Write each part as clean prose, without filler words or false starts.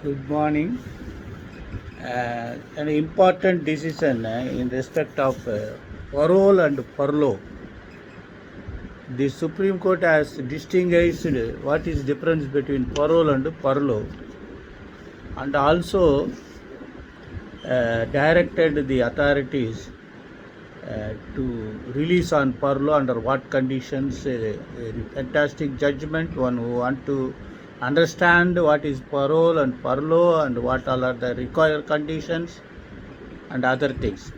Good morning. An important decision in respect of parole and furlough. The Supreme Court has distinguished what is difference between parole and furlough, and also directed the authorities to release on furlough under what conditions. A fantastic judgment. One who want to understand what is parole and furlough and what all are the required conditions and other things.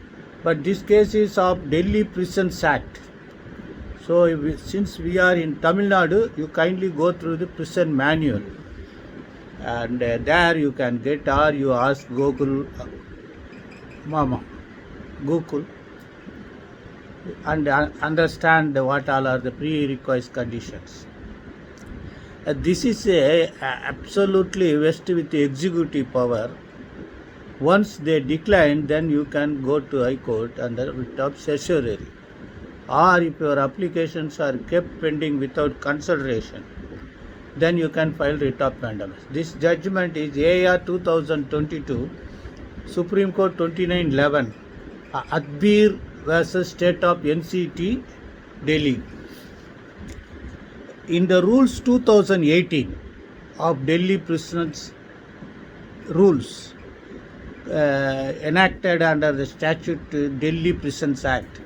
But this case is of Delhi Prisons Act. So since we are in Tamil Nadu, you kindly go through the prison manual, and there you can get, or you ask Google, and understand what all are the pre-requisite conditions. This is absolutely vested with the executive power. Once they decline, then you can go to High Court under writ of certiorari. Or if your applications are kept pending without consideration, then you can file writ of mandamus. This judgment is AR 2022, Supreme Court 2911, Adbir versus State of NCT, Delhi. In the rules 2018 of Delhi Prisons rules enacted under the statute Delhi Prisons Act,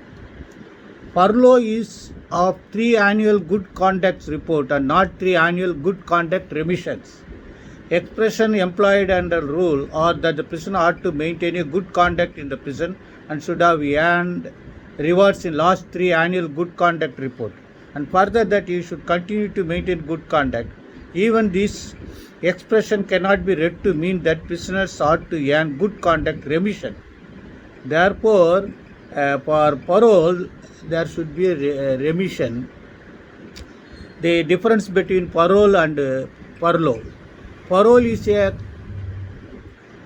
furlough is of 3 annual good conduct report and not 3 annual good conduct remissions. Expression employed under rule or that the prisoner ought to maintain a good conduct in the prison and should have earned rewards in last 3 annual good conduct report, and further that you should continue to maintain good conduct. Even this expression cannot be read to mean that prisoners ought to earn good conduct remission. Therefore, for parole, there should be a remission. The difference between parole and furlough. Parole is a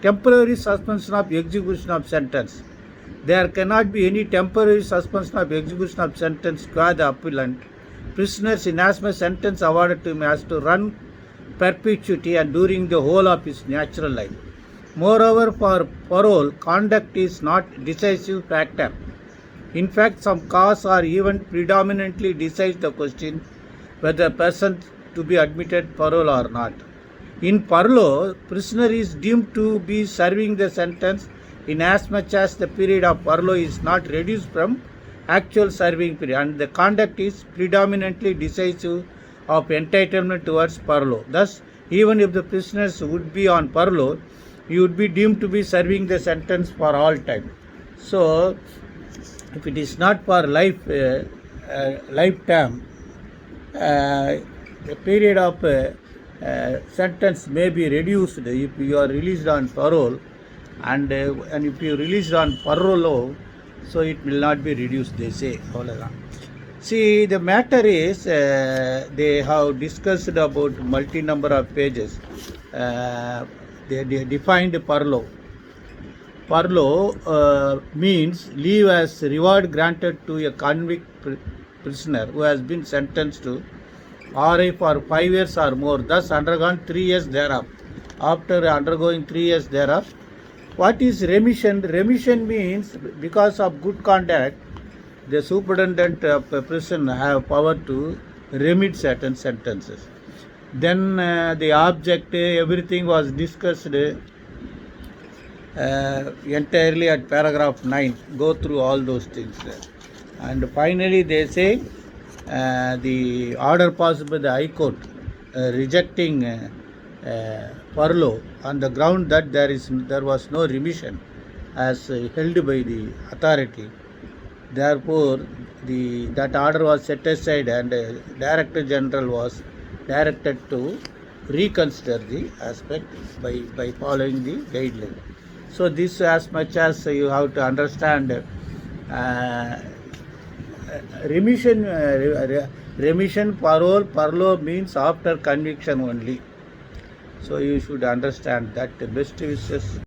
temporary suspension of execution of sentence. There cannot be any temporary suspension of execution of sentence qua the appellant. Prisoners in as much sentence awarded to him has to run perpetuity and during the whole of his natural life. Moreover, for parole, conduct is not decisive factor. In fact, some cause or even predominantly decide the question whether a person to be admitted parole or not. In furlough, prisoner is deemed to be serving the sentence in as much as the period of furlough is not reduced from actual serving period, and the conduct is predominantly decisive of entitlement towards furlough. Thus, even if the prisoners would be on furlough, he would be deemed to be serving the sentence for all time. So, if it is not for lifetime, the period of sentence may be reduced if you are released on parole, and if you released on furlough, so it will not be reduced, they say. See, the matter is they have discussed about multi-number of pages. They defined furlough. Furlough means leave as reward granted to a convict prisoner who has been sentenced to RA for 5 years or more, thus undergone 3 years thereof. After undergoing 3 years thereof, what is remission? Remission means because of good conduct, the superintendent of a prison have power to remit certain sentences. Then the object, everything was discussed entirely at paragraph 9. Go through all those things. And finally they say the order passed by the High Court rejecting furlough on the ground that there was no remission as held by the authority. Therefore, that order was set aside, and Director General was directed to reconsider the aspect by following the guideline. So this, as much as you have to understand, remission, parole, furlough means after conviction only. So you should understand that. Best wishes.